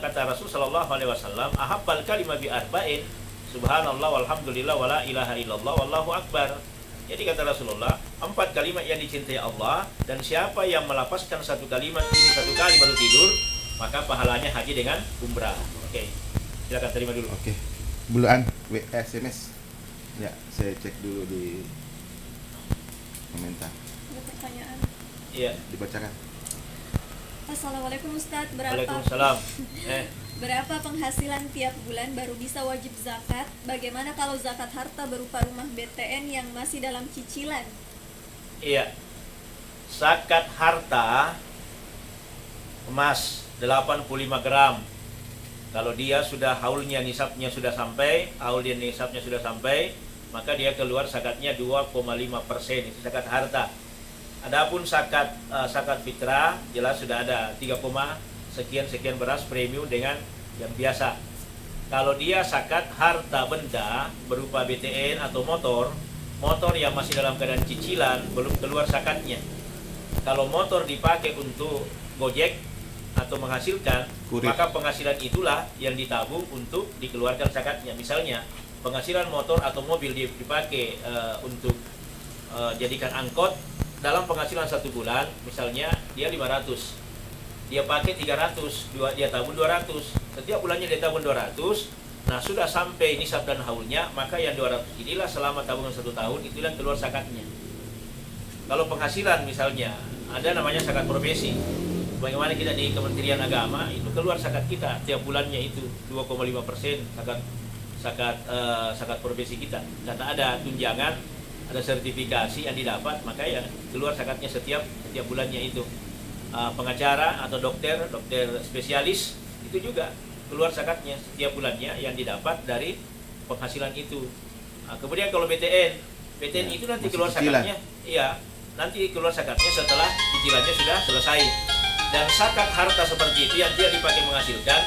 C: kata Rasul sallallahu alaihi wasallam, ahabbal kalimah bi arba'in, subhanallah walhamdulillah wala ilaha illallah wallahu akbar. Jadi kata Rasulullah, 4 kalimat yang dicintai Allah, dan siapa yang melafazkan satu kalimat ini 1 kali baru tidur, maka pahalanya haji dengan umrah. Oke. Silakan terima dulu.
B: Oke. Bulan SMS. Ya, saya cek dulu di komentar.
D: Ada pertanyaan.
C: Iya.
B: Dibacakan.
D: Assalamualaikum Ustadz,
C: Waalaikumsalam.
D: berapa penghasilan tiap bulan baru bisa wajib zakat? Bagaimana kalau zakat harta berupa rumah BTN yang masih dalam cicilan?
C: Iya. Zakat harta emas 85 gram. Kalau dia sudah haulnya nisabnya sudah sampai, maka dia keluar zakatnya 2,5%, itu zakat harta. Adapun zakat fitrah jelas sudah ada 3, sekian beras premium dengan yang biasa. Kalau dia zakat harta benda berupa BTN atau motor yang masih dalam keadaan cicilan belum keluar zakatnya. Kalau motor dipakai untuk gojek atau menghasilkan, maka penghasilan itulah yang ditabung untuk dikeluarkan zakatnya. Misalnya penghasilan motor atau mobil dipakai untuk jadikan angkot, dalam penghasilan 1 bulan misalnya dia 500, dia pakai 300, dia tabung 200, setiap bulannya dia tabung 200. Nah sudah sampai nisab dan haulnya, maka yang 200 inilah selama tabungan 1 tahun itulah keluar zakatnya. Kalau penghasilan misalnya ada namanya zakat profesi, bagaimana kita di Kementerian Agama itu keluar zakat kita tiap bulannya itu 2,5% zakat profesi kita, karena ada tunjangan, ada sertifikasi yang didapat, maka ya keluar zakatnya setiap bulannya itu. Pengacara atau dokter spesialis itu juga keluar zakatnya setiap bulannya yang didapat dari penghasilan itu. Kemudian kalau BTN itu nanti keluar zakatnya, iya, nanti keluar zakatnya setelah cicilannya sudah selesai. Dan zakat harta seperti itu yang dia dipakai menghasilkan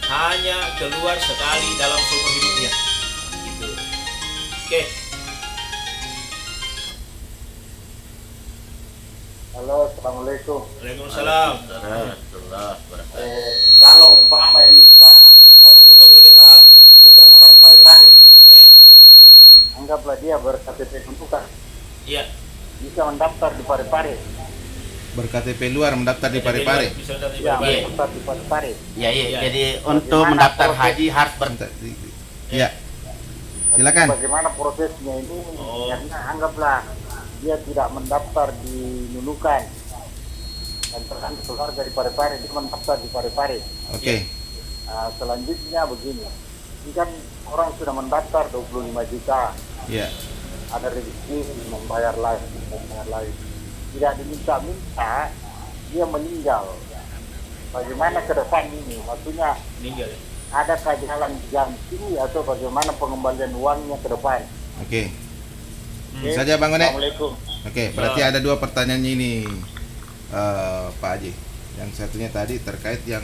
C: hanya keluar sekali dalam seumur hidupnya. Gitu. Oke.
G: Halo, assalamualaikum.
C: Waalaikumsalam.
G: Kalau umpama ini Pak Kepala Desa bukan orang Parepare, anggaplah dia ber-KTP kependudukan.
C: Iya.
G: Bisa mendaftar di Parepare.
B: Ber-KTP luar mendaftar di Parepare.
G: Ya, mendaftar di Parepare.
F: Ya. Jadi untuk mendaftar haji harus
B: Ya. Silakan.
G: Bagaimana prosesnya ini? Karena anggaplah dia tidak mendaftar di Nunukan dan terkandung keluarga di Parepare, dia mendaftar di Parepare.
B: Oke.
G: Selanjutnya begini, ini kan orang sudah mendaftar 25 juta.
B: Iya.
G: Ada rezeki membayar lain. Tidak diminta-minta, dia meninggal. Bagaimana ke depan ini? Maksudnya
C: meninggal.
G: Adakah jalan ganti atau bagaimana pengembalian uangnya ke depan?
B: Oke. Saja Bang One.
G: Assalamualaikum.
B: Oke, berarti ada 2 pertanyaan ini Pak Haji. Yang satunya tadi terkait yang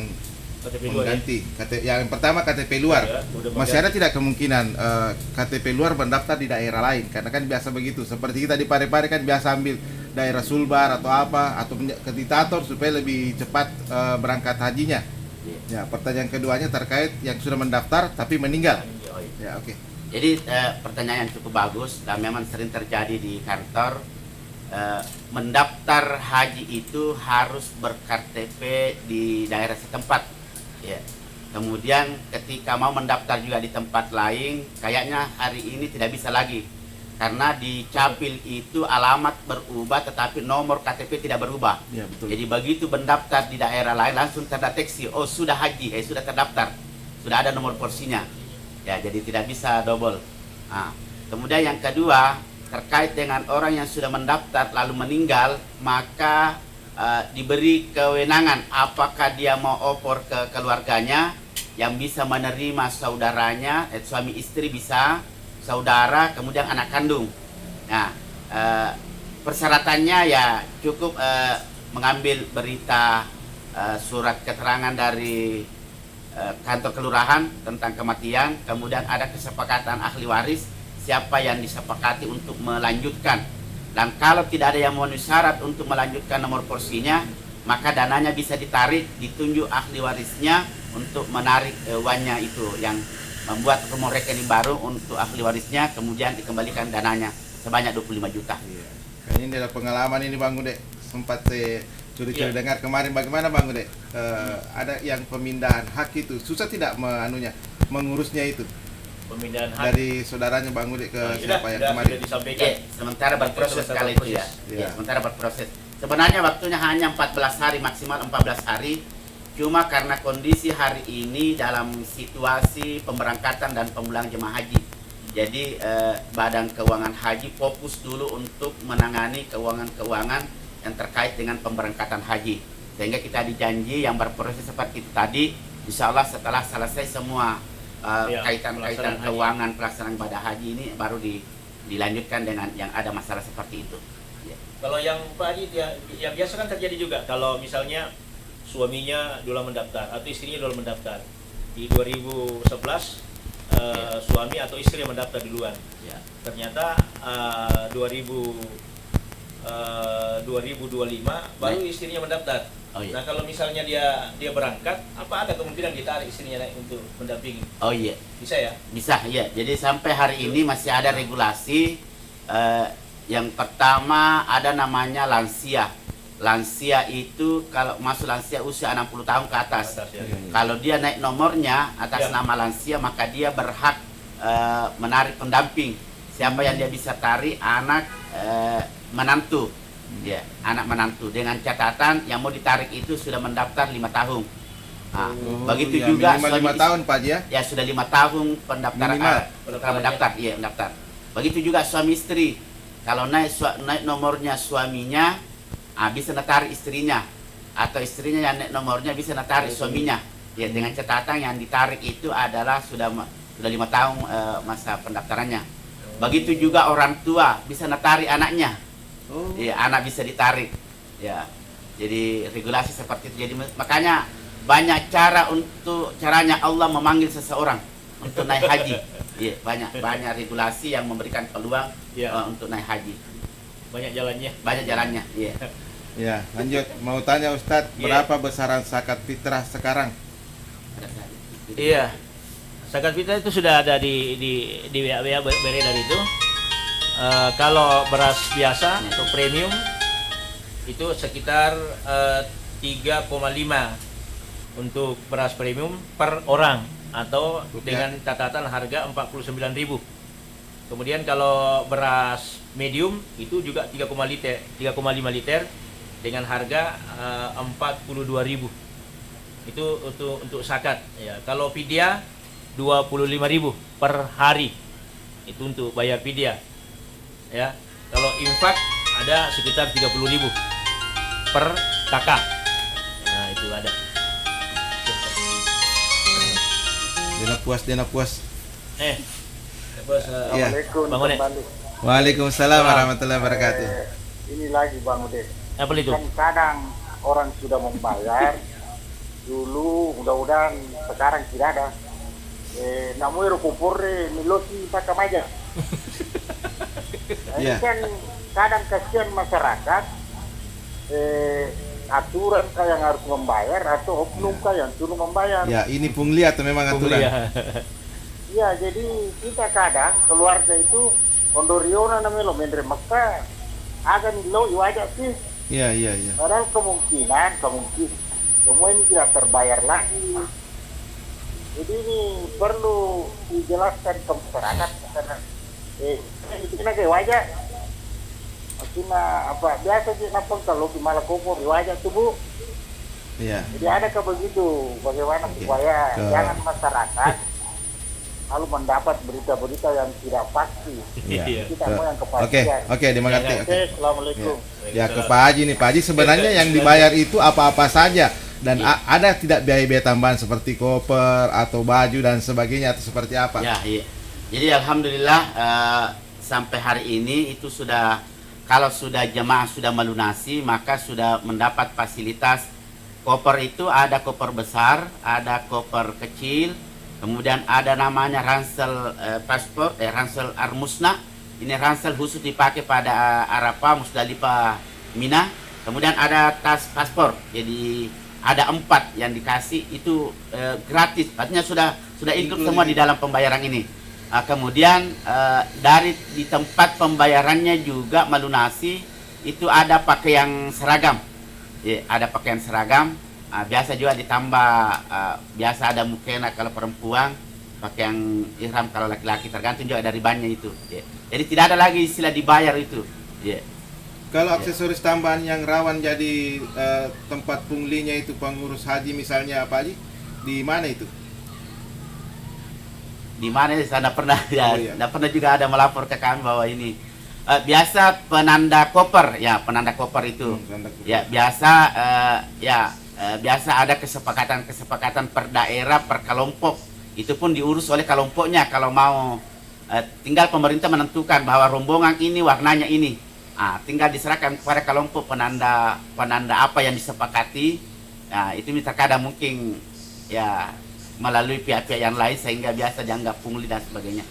B: mengganti yang pertama KTP luar. Masih ada tidak kemungkinan KTP luar mendaftar di daerah lain? Karena kan biasa begitu. Seperti kita di Parepare kan biasa ambil daerah Sulbar atau apa, atau ke Titator supaya lebih cepat berangkat hajinya. Ya, pertanyaan keduanya terkait yang sudah mendaftar tapi meninggal. Ya, oke.
F: Jadi pertanyaan yang cukup bagus dan memang sering terjadi di kantor. Mendaftar haji itu harus ber-KTP di daerah setempat. Ya. Kemudian ketika mau mendaftar juga di tempat lain, kayaknya hari ini tidak bisa lagi. Karena di Capil itu alamat berubah tetapi nomor KTP tidak berubah.
B: Ya, betul.
F: Jadi begitu mendaftar di daerah lain langsung terdeteksi, oh sudah haji, sudah terdaftar, sudah ada nomor porsinya. Ya, jadi tidak bisa double. Nah, kemudian yang kedua terkait dengan orang yang sudah mendaftar lalu meninggal, maka diberi kewenangan apakah dia mau opor ke keluarganya yang bisa menerima saudaranya, suami istri bisa, saudara, kemudian anak kandung. Nah, persyaratannya ya cukup mengambil berita surat keterangan dari kantor kelurahan tentang kematian, kemudian ada kesepakatan ahli waris siapa yang disepakati untuk melanjutkan. Dan kalau tidak ada yang memenuhi syarat untuk melanjutkan nomor porsinya, maka dananya bisa ditarik, ditunjuk ahli warisnya untuk menarik uangnya itu yang membuat nomor rekening baru untuk ahli warisnya, kemudian dikembalikan dananya sebanyak 25 juta.
B: Iya. Kayaknya ini ada pengalaman ini Bang Ude, sempat saya curi-curi dengar kemarin. Bagaimana Bang Ude? Ada yang pemindahan hak itu susah tidak mengurusnya itu?
C: Pemindahan hak
B: Dari saudaranya Bang Ude ke siapa yang kemarin?
C: sudah disampaikan.
F: Sementara berproses kali itu ya.
B: Iya.
F: Sementara berproses. Sebenarnya waktunya hanya 14 hari, maksimal 14 hari. Cuma karena kondisi hari ini dalam situasi pemberangkatan dan pemulangan jemaah haji. Jadi Badan Keuangan Haji fokus dulu untuk menangani keuangan-keuangan yang terkait dengan pemberangkatan haji. Sehingga kita dijanji yang berproses seperti itu tadi, insya Allah setelah selesai semua kaitan-kaitan keuangan pelaksanaan ibadah haji ini baru dilanjutkan dengan yang ada masalah seperti itu. Ya.
C: Kalau yang Pak Haji yang biasa kan terjadi juga kalau misalnya suaminya dulu mendaftar atau istrinya dulu mendaftar di 2011 suami atau istri yang mendaftar duluan.
F: Ya.
C: Ternyata 2025 baru istrinya mendaftar.
F: Oh, iya.
C: Nah kalau misalnya dia berangkat, apa ada kemungkinan ditarik istrinya naik untuk mendampingi?
F: Oh iya.
C: Bisa ya?
F: Bisa ya. Jadi sampai hari ini masih ada regulasi. Yang pertama ada namanya lansia. Lansia itu kalau masuk lansia usia 60 tahun ke atas.
C: Ya.
F: Kalau dia naik nomornya atas nama lansia, maka dia berhak menarik pendamping. Siapa yang dia bisa tarik? Anak menantu. Ya, anak menantu dengan catatan yang mau ditarik itu sudah mendaftar 5 tahun. Nah, begitu
B: ya,
F: juga
B: minimal
F: suami
B: 5 tahun Pak Haji ya?
F: Ya sudah 5 tahun pendaftaran mendaftar, iya mendaftar. Begitu juga suami istri. Kalau naik nomornya suaminya, bisa natarik istrinya, atau istrinya yang naik nomornya bisa natarik suaminya. Ya dengan catatan yang ditarik itu adalah sudah 5 tahun masa pendaftarannya. Begitu juga orang tua bisa natarik anaknya. Ya, anak bisa ditarik. Ya. Jadi regulasi seperti itu. Jadi makanya banyak caranya Allah memanggil seseorang untuk naik haji. Ya, banyak regulasi yang memberikan peluang untuk naik haji.
C: Banyak jalannya.
F: Banyak jalannya, iya.
B: Ya, lanjut. Mau tanya Ustadz, berapa besaran zakat fitrah sekarang?
C: Iya. Zakat fitrah itu sudah ada di WA beredar itu. Kalau beras biasa atau premium itu sekitar 3,5 untuk beras premium per orang atau dengan catatan harga 49.000. Kemudian kalau beras medium itu juga 3,5 liter dengan harga 42.000. Itu untuk zakat ya. Kalau fidyah 25.000 per hari. Itu untuk bayar fidyah. Ya, kalau infak ada sekitar 30.000 per kakak. Nah, itu ada.
B: Dena puas.
C: Bos,
G: Assalamualaikum
C: Bang Ude.
G: kembali.
B: Waalaikumsalam warahmatullahi wabarakatuh.
G: Ini lagi Bang Ude.
C: Apa itu?
G: Kan kadang orang sudah membayar dulu, mudah-mudahan sekarang tidak ada. Namun kupur milosi pakai aja. Ini kan kadang kasihan masyarakat, aturan kah yang harus membayar atau oknum kah yang suruh membayar.
B: Ya, ini pungli atau memang aturan?
G: Ya, jadi kita kadang keluarga itu ondoriona namanya lo mendre maka agan lo iwajak sih.
B: Iya.
G: Padahal kemungkinan semua ini tidak terbayar lagi. Jadi ini perlu dijelaskan ke masyarakat karena ini kayak wajah. Maksudnya apa biasa sih napang kalau di malah kupur di wajah tuh Bu.
B: Iya.
G: Jadi ada begitu bagaimana supaya jangan masyarakat lalu mendapat berita-berita yang tidak pasti.
B: Iya.
G: Kita mau yang
B: Oke,
G: kepastian.
B: oke, dimengerti.
G: Oke,
B: Oke.
G: assalamualaikum.
B: Ya ke Pak Haji nih, Pak Haji sebenarnya yang dibayar itu apa-apa saja dan ada tidak biaya-biaya tambahan seperti koper atau baju dan sebagainya atau seperti apa?
F: Ya, iya. Jadi alhamdulillah sampai hari ini itu sudah, kalau sudah jemaah sudah melunasi maka sudah mendapat fasilitas. Koper itu ada koper besar, ada koper kecil, kemudian ada namanya ransel paspor, ransel Armusna. Ini ransel khusus dipakai pada Arafah, Musdalifah, Mina. Kemudian ada tas paspor, jadi ada 4 yang dikasih itu gratis, artinya sudah include semua di dalam pembayaran ini. Kemudian dari di tempat pembayarannya juga melunasi itu ada pakaian seragam. Ya, ada pakaian seragam, biasa juga ditambah, biasa ada mukena kalau perempuan, pakaian ihram kalau laki-laki, tergantung juga dari bannya itu. Ya. Jadi tidak ada lagi istilah dibayar itu. Ya.
B: Kalau aksesoris tambahan yang rawan jadi tempat punglinya itu pengurus haji misalnya Pak Haji, di mana itu?
F: Di mana saya tidak pernah
B: iya.
F: pernah juga ada melapor ke kami bahwa ini. Biasa penanda koper, ya penanda koper itu, ya biasa, biasa ada kesepakatan per daerah, per kelompok, itu pun diurus oleh kelompoknya. Kalau mau, tinggal pemerintah menentukan bahwa rombongan ini warnanya ini, tinggal diserahkan kepada kelompok penanda apa yang disepakati. Nah, itu terkadang mungkin ya melalui pihak-pihak yang lain sehingga biasa dianggap pungli dan sebagainya.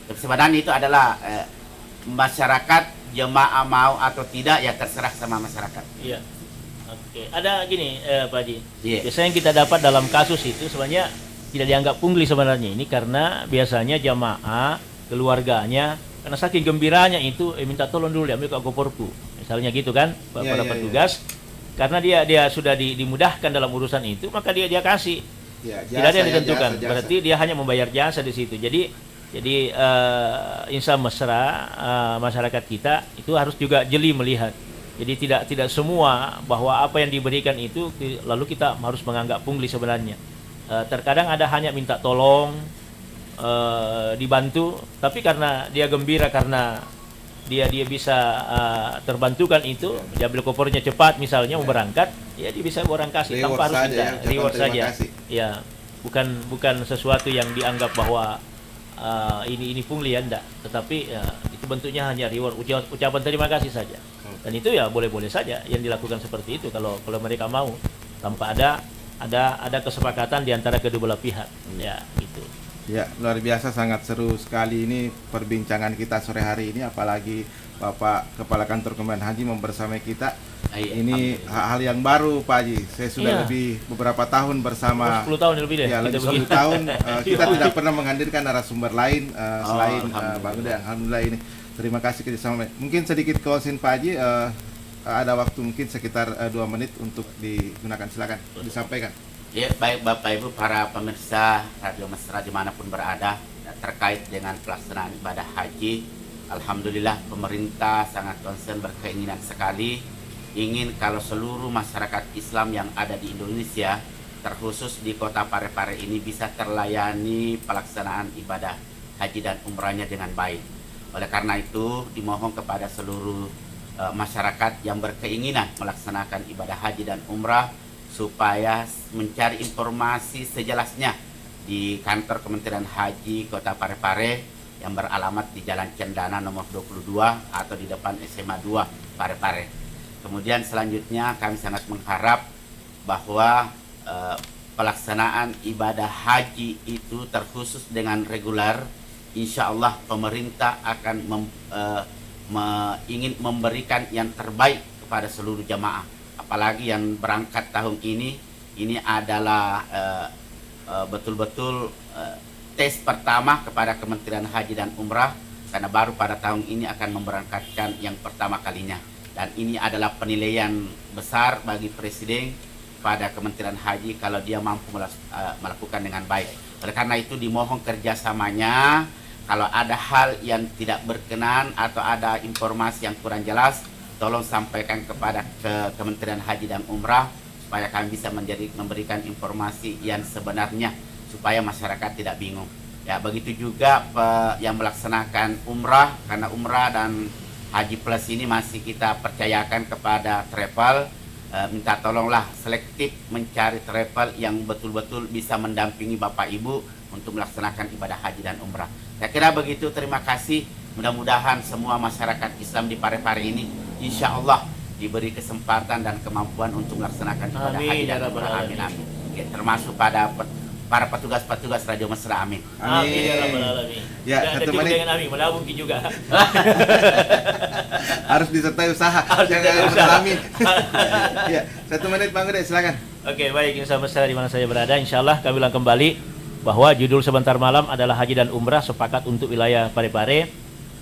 F: Tapi sebenarnya itu adalah masyarakat, jemaah mau atau tidak ya terserah sama masyarakat.
C: Iya. Oke. Ada gini Pak Haji.
F: Iya.
C: Biasanya yang kita dapat dalam kasus itu sebenarnya tidak dianggap pungli sebenarnya ini, karena biasanya jamaah keluarganya karena saking gembiranya itu minta tolong dulu diambil ke koperku. Misalnya gitu kan, para petugas. Karena dia sudah dimudahkan dalam urusan itu, maka dia kasih.
B: Ya, jasa,
C: tidak ada yang ditentukan.
B: jasa.
C: Berarti dia hanya membayar jasa di situ. Jadi insya mesra masyarakat kita itu harus juga jeli melihat. Jadi tidak semua bahwa apa yang diberikan itu lalu kita harus menganggap pungli sebenarnya. Terkadang ada hanya minta tolong, dibantu, tapi karena dia gembira karena dia bisa terbantukan itu, dia ambil kopernya cepat misalnya mau berangkat, ya dia bisa orang kasih tanpa harus minta reward saja. Ya, bukan sesuatu yang dianggap bahwa ini pungli ya, enggak, tetapi itu bentuknya hanya reward, ucapan terima kasih saja. Dan itu ya boleh-boleh saja yang dilakukan seperti itu kalau mereka mau, tanpa ada kesepakatan di antara kedua belah pihak. Ya, gitu.
B: Ya, luar biasa, sangat seru sekali ini perbincangan kita sore hari ini, apalagi Bapak Kepala Kantor Kementerian Haji membersamai kita. Ini hal yang baru Pak Haji. Saya sudah lebih beberapa tahun bersama
C: 10 tahun lebih deh.
B: Ya, lebih 10 tahun kita tidak pernah menghadirkan narasumber lain selain Bang Uda. Alhamdulillah ini. Terima kasih kerjasama. Mungkin sedikit closing Pak Haji, ada waktu mungkin sekitar 2 menit untuk digunakan, silakan disampaikan.
F: Ya, baik Bapak Ibu para pemirsa Radio Mesra dimanapun berada, terkait dengan pelaksanaan ibadah haji, alhamdulillah pemerintah sangat concern, berkeinginan sekali ingin kalau seluruh masyarakat Islam yang ada di Indonesia, terkhusus di kota Parepare ini, bisa terlayani pelaksanaan ibadah haji dan umrahnya dengan baik. Oleh karena itu dimohon kepada seluruh masyarakat yang berkeinginan melaksanakan ibadah haji dan umrah supaya mencari informasi sejelasnya di kantor Kementerian Haji Kota Parepare yang beralamat di Jalan Cendana nomor 22 atau di depan SMA 2 Parepare. Kemudian selanjutnya kami sangat mengharap bahwa pelaksanaan ibadah haji itu terkhusus dengan reguler. Insya Allah pemerintah akan ingin memberikan yang terbaik kepada seluruh jamaah. Apalagi yang berangkat tahun ini adalah betul-betul tes pertama kepada Kementerian Haji dan Umrah, karena baru pada tahun ini akan memberangkatkan yang pertama kalinya. Dan ini adalah penilaian besar bagi Presiden pada Kementerian Haji kalau dia mampu melakukan dengan baik. Oleh karena itu dimohon kerjasamanya. Kalau ada hal yang tidak berkenan atau ada informasi yang kurang jelas, tolong sampaikan kepada Kementerian Haji dan Umrah supaya kami bisa memberikan informasi yang sebenarnya supaya masyarakat tidak bingung. Ya, begitu juga yang melaksanakan umrah, karena umrah dan haji plus ini masih kita percayakan kepada travel. Minta tolonglah selektif mencari travel yang betul-betul bisa mendampingi Bapak Ibu untuk melaksanakan ibadah haji dan umrah. Saya kira begitu, terima kasih. Mudah-mudahan semua masyarakat Islam di Parepare ini insya Allah diberi kesempatan dan kemampuan untuk melaksanakan ibadah haji dan umrah. Amin, amin. Ya, termasuk pada para petugas-petugas Radio Mesra, amin.
C: Amin ya rabbal alamin.
B: Ya,
C: Dan
B: satu
C: cukup
B: menit.
C: dengan amin, melabung juga.
B: Harus disertai usaha. Jangan amin. Ya, 1 menit Bang Gede, silakan.
C: Oke, baik, Insan Mesra di mana saja berada, insyaallah kami ulang kembali bahwa judul sebentar malam adalah haji dan umrah sepakat untuk wilayah Parepare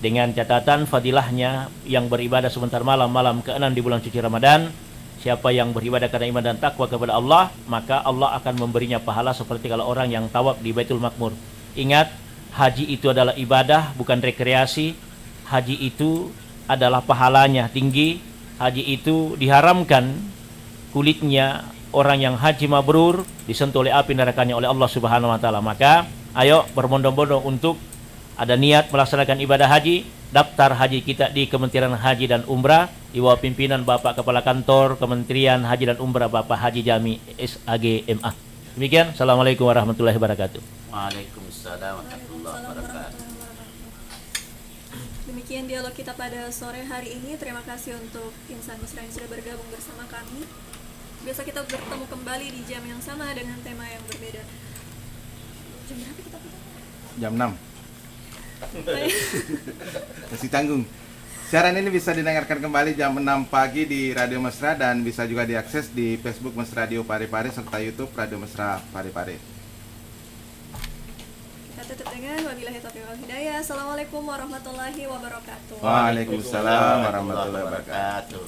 C: dengan catatan fadilahnya yang beribadah sebentar malam ke-6 di bulan suci Ramadan. Siapa yang beribadah karena iman dan takwa kepada Allah, maka Allah akan memberinya pahala seperti kalau orang yang tawaf di Baitul Makmur. Ingat, haji itu adalah ibadah, bukan rekreasi. Haji itu adalah pahalanya tinggi. Haji itu diharamkan kulitnya orang yang haji mabrur disentuh oleh api nerakanya oleh Allah Subhanahu wa taala. Maka ayo berbondong-bondong untuk ada niat melaksanakan ibadah haji. Daftar haji kita di Kementerian Haji dan Umrah di bawah pimpinan Bapak Kepala Kantor Kementerian Haji dan Umrah Bapak Haji Jami SAG MA. Demikian, Assalamualaikum warahmatullahi wabarakatuh.
F: Waalaikumsalam warahmatullahi wabarakatuh.
D: Demikian dialog kita pada sore hari ini. Terima kasih untuk Insan Mesra yang sudah bergabung bersama kami. Biasa kita bertemu kembali di jam yang sama dengan tema yang berbeda. Jam berapa kita putar?
B: Jam 6. Masih tanggung. Siaran ini bisa didengarkan kembali jam 6 pagi di Radio Mesra dan bisa juga diakses di Facebook Mesra Radio Parepare serta YouTube Radio Mesra Parepare.
D: Kita tutup dengan wabillahi taufiq wal hidayah. Assalamualaikum warahmatullahi wabarakatuh.
B: Waalaikumsalam warahmatullahi wabarakatuh.